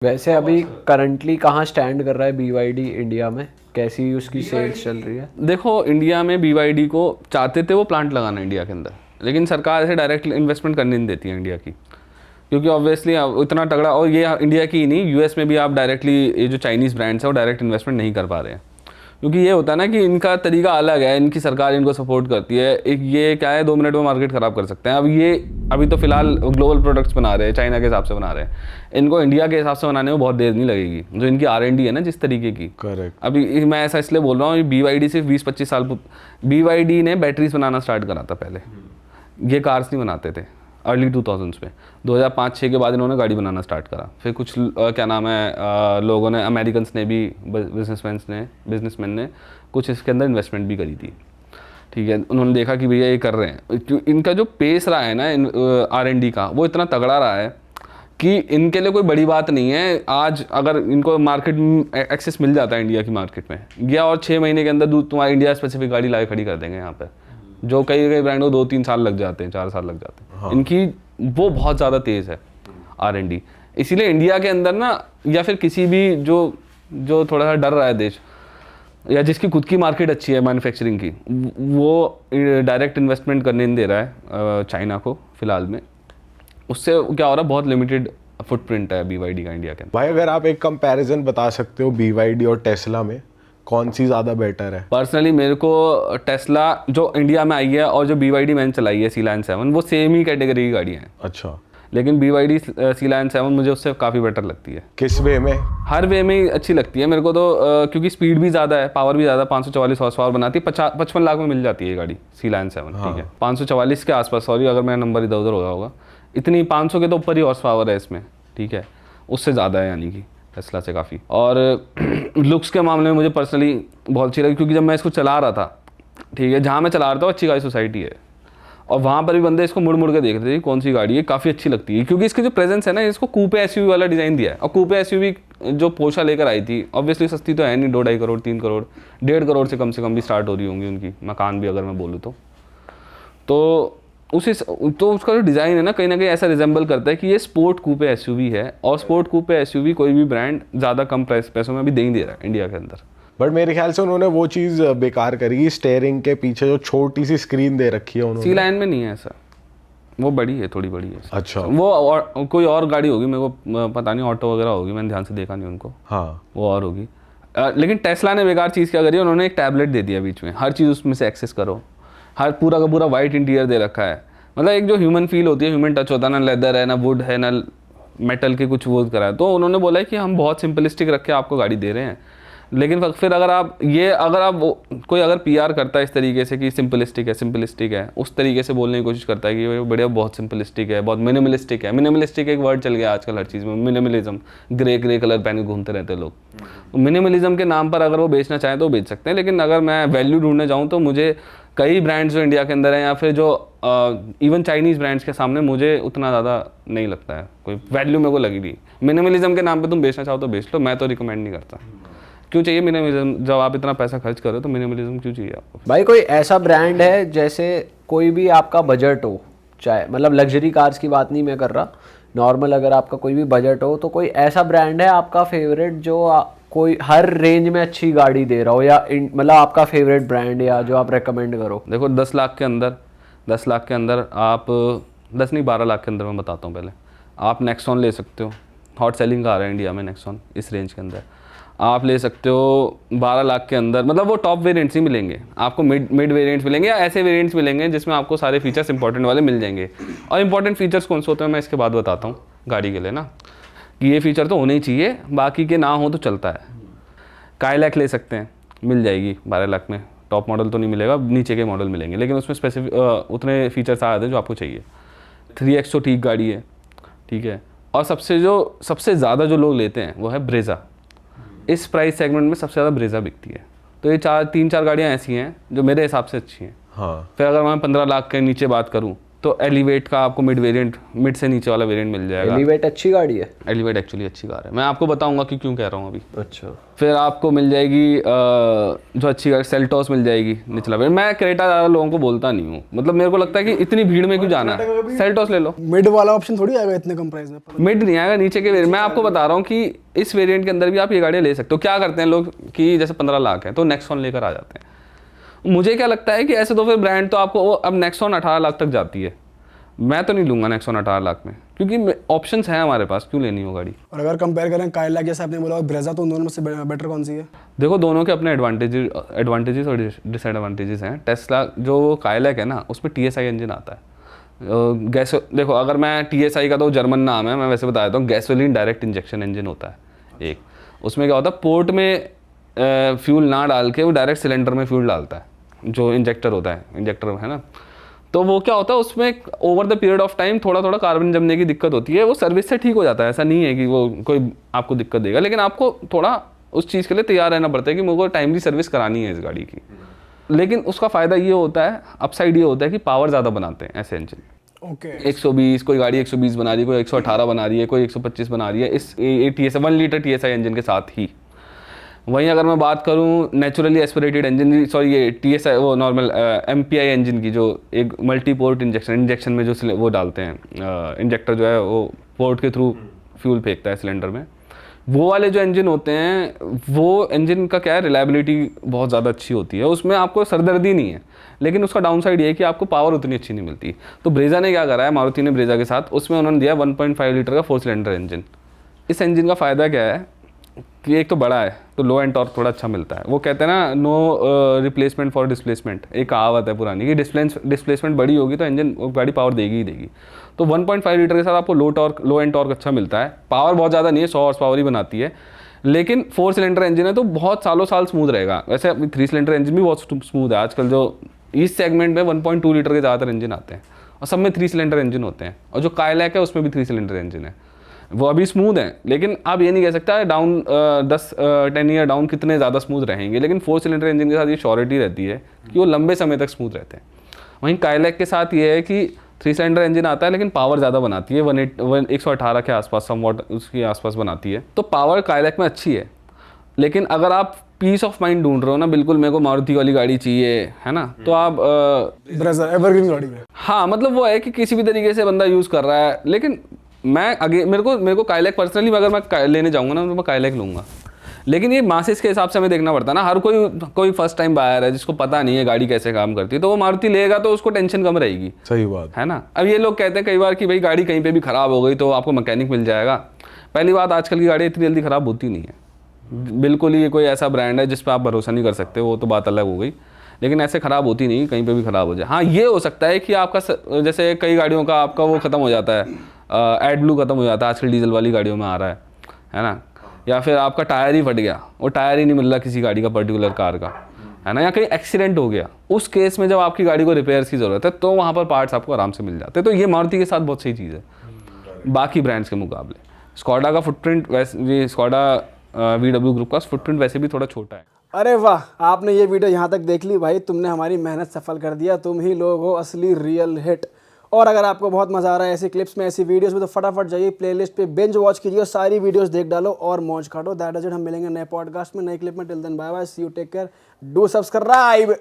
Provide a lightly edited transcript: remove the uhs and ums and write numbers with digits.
वैसे अभी करंटली कहाँ स्टैंड कर रहा है BYD इंडिया में, कैसी उसकी सेल्स चल रही है? देखो, इंडिया में BYD को चाहते थे वो प्लांट लगाना इंडिया के अंदर, लेकिन सरकार ऐसे डायरेक्ट इन्वेस्टमेंट करने नहीं देती है इंडिया की, क्योंकि ऑब्वियसली इतना तगड़ा, और ये इंडिया की ही नहीं, यूएस में भी आप डायरेक्टली ये जो चाइनीज़ ब्रांड्स हैं वो डायरेक्ट इन्वेस्टमेंट नहीं कर पा रहे हैं, क्योंकि ये होता है ना कि इनका तरीका अलग है, इनकी सरकार इनको सपोर्ट करती है। एक ये क्या है, 2 मिनट में मार्केट ख़राब कर सकते हैं। अब ये अभी तो फिलहाल ग्लोबल प्रोडक्ट्स बना रहे हैं, चाइना के हिसाब से बना रहे हैं, इनको इंडिया के हिसाब से बनाने में बहुत देर नहीं लगेगी, जो इनकी R&D है ना जिस तरीके की। करेक्ट। अभी मैं ऐसा इसलिए बोल रहा हूँ, BYD सिर्फ 20-25 साल BYD ने बैटरीज बनाना स्टार्ट करा था पहले, ये कार्स नहीं बनाते थे अर्ली 2000s में। 2005-06 के बाद इन्होंने गाड़ी बनाना स्टार्ट करा। फिर कुछ क्या नाम है, लोगों ने, अमेरिकन्स ने भी, बिजनेसमैन ने कुछ इसके अंदर इन्वेस्टमेंट भी करी थी, ठीक है। उन्होंने देखा कि भैया ये कर रहे हैं, इनका जो पेस रहा है ना R&D का, वो इतना तगड़ा रहा है कि इनके लिए कोई बड़ी बात नहीं है। आज अगर इनको मार्केट में एक्सेस मिल जाता है इंडिया की मार्केट में, या और 6 महीने के अंदर तुम्हारी इंडिया स्पेसिफिक गाड़ी ला खड़ी कर देंगे यहाँ पे, जो कई ब्रांड को 2-3 साल लग जाते हैं, 4 साल लग जाते हैं। हाँ। इनकी वो बहुत ज़्यादा तेज़ है R&D, इसीलिए इंडिया के अंदर ना, या फिर किसी भी जो थोड़ा सा डर रहा है देश, या जिसकी खुद की मार्केट अच्छी है मैन्युफैक्चरिंग की, वो डायरेक्ट इन्वेस्टमेंट करने नहीं दे रहा है चाइना को फिलहाल में। उससे क्या हो रहा है, बहुत लिमिटेड फुटप्रिंट है BYD का इंडिया के अंदर। भाई अगर आप एक कंपैरिजन बता सकते हो BYD और टेस्ला में, कौन सी ज़्यादा बेटर है? पर्सनली मेरे को टेस्ला जो इंडिया में आई है और जो BYD मैंने चलाई है C-Line 7, वो सेम ही कैटेगरी की गाड़ी हैं। अच्छा। लेकिन BYD C-Line 7 मुझे उससे काफ़ी बेटर लगती है। किस वे में? हर वे में ही अच्छी लगती है मेरे को तो, क्योंकि स्पीड भी ज़्यादा है, पावर भी ज़्यादा, 544 हॉर्स पावर बनाती है। 55 लाख में मिल जाती है ये गाड़ी C-Line 7, हाँ। ठीक है, 544 के आसपास, सॉरी अगर मेरा नंबर इधर उधर हो गया होगा, इतनी 500 के तो ऊपर ही हॉर्स पावर है इसमें, ठीक है, उससे ज़्यादा है यानी कि टेस्ला से काफ़ी। और लुक्स के मामले में मुझे पर्सनली बहुत अच्छी लगी, क्योंकि जब मैं इसको चला रहा था, ठीक है, जहाँ मैं चला रहा था अच्छी गाड़ी सोसाइटी है, और वहाँ पर भी बंदे इसको मुड़ मुड़ के देख रहे थे कौन सी गाड़ी है, काफ़ी अच्छी लगती है, क्योंकि इसकी जो प्रेजेंस है ना, इसको कूपे SUV वाला डिज़ाइन दिया है। और कूपे SUV जो पोर्शा लेकर आई थी, ऑब्वियसली सस्ती तो है नहीं, 2-2.5 करोड़, 3 करोड़, 1.5 करोड़ से कम भी स्टार्ट हो रही होंगी उनकी मकान भी, अगर मैं बोलूँ तो उसका जो डिज़ाइन है ना कहीं ऐसा रिजेंबल करता है कि ये स्पोर्ट कूपे SUV है, और स्पोर्ट कूपे SUV कोई भी ब्रांड ज़्यादा कम पैसों में भी दे ही दे रहा है इंडिया के अंदर। बट मेरे ख्याल से उन्होंने वो चीज़ बेकार करी, स्टेयरिंग के पीछे जो छोटी सी स्क्रीन दे रखी है उन्होंने। C-Line में नहीं है ऐसा, वो बड़ी है, थोड़ी बड़ी है। अच्छा। वो कोई और गाड़ी होगी, मेरे को पता नहीं, ऑटो वगैरह होगी, मैंने ध्यान से देखा नहीं उनको। हाँ, वो और होगी। लेकिन टेस्ला ने बेकार चीज़ क्या करी, उन्होंने एक टैबलेट दे दिया बीच में, हर चीज़ उसमें से एक्सेस करो, हर पूरा का पूरा वाइट इंटीरियर दे रखा है, मतलब एक जो ह्यूमन फील होती है, ह्यूमन टच होता है ना, लेदर है ना, वुड है ना, मेटल के कुछ वो करा है। तो उन्होंने बोला है कि हम बहुत सिंपलिस्टिक रख के आपको गाड़ी दे रहे हैं, लेकिन फिर अगर आप कोई अगर PR करता है इस तरीके से कि सिंपलिस्टिक है, उस तरीके से बोलने की कोशिश करता है कि ये बढ़िया बहुत सिंपलिस्टिक है, बहुत मिनिमलिस्टिक है। मिनिमलिस्टिक एक वर्ड चल गया आजकल हर चीज़ में, मिनिमलिज्म, ग्रे कलर पहन के घूमते रहते हैं लोग। मिनिमलिज्म के नाम पर अगर वो बेचना चाहें तो बेच सकते हैं, लेकिन अगर मैं वैल्यू ढूंढने जाऊँ तो मुझे कई ब्रांड्स जो इंडिया के अंदर हैं, या फिर जो इवन चाइनीज़ ब्रांड्स के सामने मुझे उतना ज़्यादा नहीं लगता है कोई वैल्यू मेरे को लगी नहीं। मिनिमलिज्म के नाम पे तुम बेचना चाहो तो बेच लो, मैं तो रिकमेंड नहीं करता। क्यों चाहिए मिनिमलिज्म, जब आप इतना पैसा खर्च करो तो मिनिमलिज्म क्यों चाहिए आपको? भाई कोई ऐसा ब्रांड है, जैसे कोई भी आपका बजट हो, चाहे मतलब लग्जरी कार्स की बात नहीं मैं कर रहा, नॉर्मल अगर आपका कोई भी बजट हो, तो कोई ऐसा ब्रांड है आपका फेवरेट जो कोई हर रेंज में अच्छी गाड़ी दे रहा हो, या मतलब आपका फेवरेट ब्रांड, या जो आप रेकमेंड करो? देखो 10 लाख के अंदर आप 10 नहीं 12 लाख के अंदर मैं बताता हूँ। पहले आप नेक्सॉन ले सकते हो, हॉट सेलिंग का आ रहा है इंडिया में नेक्सॉन, इस रेंज के अंदर आप ले सकते हो 12 लाख के अंदर। मतलब वो टॉप वेरिएंट्स ही मिलेंगे आपको, मिड वेरिएंट्स मिलेंगे, या ऐसे वेरिएंट्स मिलेंगे जिसमें आपको सारे फीचर्स इंपॉर्टेंट वाले मिल जाएंगे। और इंपॉर्टेंट फीचर्स कौन से होते हैं मैं इसके बाद बताता हूँ गाड़ी के लिए ना, कि ये फीचर तो होने ही चाहिए, बाकी के ना हो तो चलता है। काइलैक ले सकते हैं, मिल जाएगी 12 लाख में, टॉप मॉडल तो नहीं मिलेगा, नीचे के मॉडल मिलेंगे, लेकिन उसमें स्पेसिफिक उतने फीचर्स आ जाते हैं जो आपको चाहिए। 3X तो ठीक गाड़ी है, ठीक है। और सबसे ज़्यादा जो लोग लेते हैं वो है ब्रेजा। इस प्राइस सेगमेंट में सबसे ज़्यादा ब्रेजा बिकती है। तो ये 3-4 गाड़ियाँ ऐसी हैं जो मेरे हिसाब से अच्छी हैं। हाँ। फिर अगर मैं 15 लाख के नीचे बात करूँ तो एलिवेट का आपको मिड वेरिएंट, मिड से नीचे वाला वेरिएंट मिल जाएगा। एलिवेट अच्छी गाड़ी है। एलिवेट एक्चुअली अच्छी कार है, मैं आपको बताऊंगा कि क्यों कह रहा हूँ अभी। अच्छा। फिर आपको मिल जाएगी जो अच्छी कार सेल्टोस मिल जाएगी निचला वेरिएंट। मैं क्रेटा ज़्यादा लोगों को बोलता नहीं हूँ, मतलब मेरे को लगता है कि इतनी भीड़ में क्यों जाना है, सेल्टोस ले लो। मिड वाला ऑप्शन थोड़ी आएगा इतने कम प्राइस में। मिड नहीं आएगा, नीचे के वेरिएंट। मैं आपको बता रहा हूँ कि इस वेरिएंट के अंदर भी आप ये गाड़ियाँ ले सकते हो। क्या करते हैं लोग कि जैसे 15 लाख है तो नेक्सॉन लेकर आ जाते हैं। मुझे क्या लगता है कि ऐसे तो फिर ब्रांड तो आपको अब नेक्सॉन 18 लाख तक जाती है, मैं तो नहीं लूंगा नेक्सॉन 18 लाख में, क्योंकि ऑप्शंस हैं हमारे पास, क्यों लेनी हो गाड़ी। और अगर कंपेयर करें काइलैक जैसे आपने बोला और ब्रेजा, तो उन दोनों में से बेटर कौन सी है? देखो दोनों के अपने एडवांटेजेस और डिसएडवांटेजेस हैं। टेस्ला जो काइलैक है ना, उसमें TSI इंजन आता है। गैस देखो, अगर मैं TSI का तो जर्मन नाम है, मैं वैसे बता देता हूँ, गैसोलीन डायरेक्ट इंजेक्शन इंजन होता है एक। उसमें क्या होता है, पोर्ट में फ्यूल ना डाल के वो डायरेक्ट सिलेंडर में फ्यूल डालता है, जो इंजेक्टर होता है, इंजेक्टर है ना। तो वो क्या होता है, उसमें over the period of time थोड़ा थोड़ा कार्बन जमने की दिक्कत होती है। वो सर्विस से ठीक हो जाता है, ऐसा नहीं है कि वो कोई आपको दिक्कत देगा, लेकिन आपको थोड़ा उस चीज़ के लिए तैयार रहना पड़ता है कि मुझे टाइमली सर्विस करानी है इस गाड़ी की। लेकिन उसका फ़ायदा ये होता है, अपसाइड ये होता है कि पावर ज़्यादा बनाते हैं ऐसे इंजन। ओके। 120, कोई गाड़ी 120 बना रही है, कोई 118 बना रही है, कोई 125 बना रही है इस TSI 1 लीटर TSI इंजन के साथ ही। वहीं अगर मैं बात करूं नेचुरली एस्पिरेटेड इंजन, सॉरी ये TSI वो नॉर्मल MPI इंजन की, जो एक मल्टी पोर्ट इंजेक्शन में जो वो डालते हैं, इंजेक्टर जो है वो पोर्ट के थ्रू फ्यूल फेंकता है सिलेंडर में, वो वाले जो इंजन होते हैं, वो इंजन का क्या है, रिलायबिलिटी बहुत ज़्यादा अच्छी होती है, उसमें आपको सरदर्दी नहीं है। लेकिन उसका डाउन साइड ये है कि आपको पावर उतनी अच्छी नहीं मिलती। तो ब्रेजा ने क्या करा है, मारुति ने ब्रेजा के साथ, उसमें उन्होंने दिया 1.5 लीटर का 4 सिलेंडर इंजन। इस इंजन का फ़ायदा क्या है कि एक तो बड़ा है, तो लो एंड टॉर्क थोड़ा अच्छा मिलता है। वो कहते हैं ना, नो रिप्लेसमेंट फॉर डिस्प्लेसमेंट, एक कहावत है पुरानी कि डिस्प्लेसमेंट बड़ी होगी तो इंजन गाड़ी पावर देगी ही देगी। तो 1.5 लीटर के साथ आपको लो एंड टॉर्क अच्छा मिलता है। पावर बहुत ज़्यादा नहीं है, 100 हॉर्स पावर ही बनाती है, लेकिन 4 सिलेंडर इंजन है तो बहुत सालों साल स्मूथ रहेगा। वैसे 3 सिलेंडर इंजन भी बहुत स्मूथ है आजकल, जो इस सेगमेंट में 1.2 लीटर के ज़्यादातर इंजन आते हैं और सब में 3 सिलेंडर इंजन होते हैं। और जो काइलैक है उसमें भी 3 सिलेंडर इंजन है, वो अभी स्मूथ है। लेकिन आप ये नहीं कह सकता डाउन 10 ईयर डाउन कितने ज़्यादा स्मूथ रहेंगे, लेकिन 4 सिलेंडर इंजन के साथ ये श्योरिटी रहती है कि वो लंबे समय तक स्मूथ रहते हैं। वहीं काइलैक के साथ ये है कि 3 सिलेंडर इंजन आता है, लेकिन पावर ज़्यादा बनाती है, 118 के आसपास, समवॉट उसके आसपास बनाती है। तो पावर काइलैक में अच्छी है, लेकिन अगर आप पीस ऑफ माइंड ढूंढ रहे हो ना, बिल्कुल मेरे को मारुति वाली गाड़ी चाहिए है ना, तो आप ब्रेजा एवरग्रीन गाड़ी है। हाँ, मतलब वो है कि किसी भी तरीके से बंदा यूज़ कर रहा है। लेकिन मैं आगे मेरे को काइलैक पर्सनली, अगर मैं लेने जाऊँगा ना तो मैं काइलैक लूँगा। लेकिन ये मासेस के हिसाब से हमें देखना पड़ता है ना, हर कोई फर्स्ट टाइम बायर है जिसको पता नहीं है गाड़ी कैसे काम करती है, तो वो मारुति लेगा तो उसको टेंशन कम रहेगी। सही बात है ना। अब ये लोग कहते हैं कई बार कि भाई गाड़ी कहीं पे भी ख़राब हो गई तो आपको मैकेनिक मिल जाएगा। पहली बात, आजकल की गाड़ी इतनी जल्दी ख़राब होती नहीं है, बिल्कुल ही ये कोई ऐसा ब्रांड है जिस पर आप भरोसा नहीं कर सकते, वो तो बात अलग हो गई। लेकिन ऐसे ख़राब होती नहीं, कहीं पे भी ख़राब हो जाए। हाँ, ये हो सकता है कि आपका जैसे कई गाड़ियों का आपका वो ख़त्म हो जाता है, एड ब्लू ख़त्म हो जाता है, आजकल डीजल वाली गाड़ियों में आ रहा है ना। या फिर आपका टायर ही फट गया, वो टायर ही नहीं मिल रहा किसी गाड़ी का, पर्टिकुलर कार का, है ना। या कहीं एक्सीडेंट हो गया, उस केस में जब आपकी गाड़ी को रिपेयर्स की ज़रूरत है तो वहाँ पर पार्ट्स आपको आराम से मिल जाते हैं। तो ये मारुति के साथ बहुत सही चीज़ है बाकी ब्रांड्स के मुकाबले। स्कोडा का फुटप्रिंट वैसे, ये स्कोडा VW ग्रुप का फुटप्रिंट वैसे भी थोड़ा छोटा है। अरे वाह, आपने ये वीडियो यहाँ तक देख ली भाई, तुमने हमारी मेहनत सफल कर दिया। तुम ही लोग हो असली रियल हिट। और अगर आपको बहुत मज़ा आ रहा है ऐसी क्लिप्स में, ऐसी वीडियोस में, तो फटाफट जाइए प्लेलिस्ट पे, बिंज वॉच कीजिए, सारी वीडियोस देख डालो और मौज काटो। That is it. हम मिलेंगे नए पॉडकास्ट में, नए क्लिप में। Till then bye bye, see you, take care, do subscribe.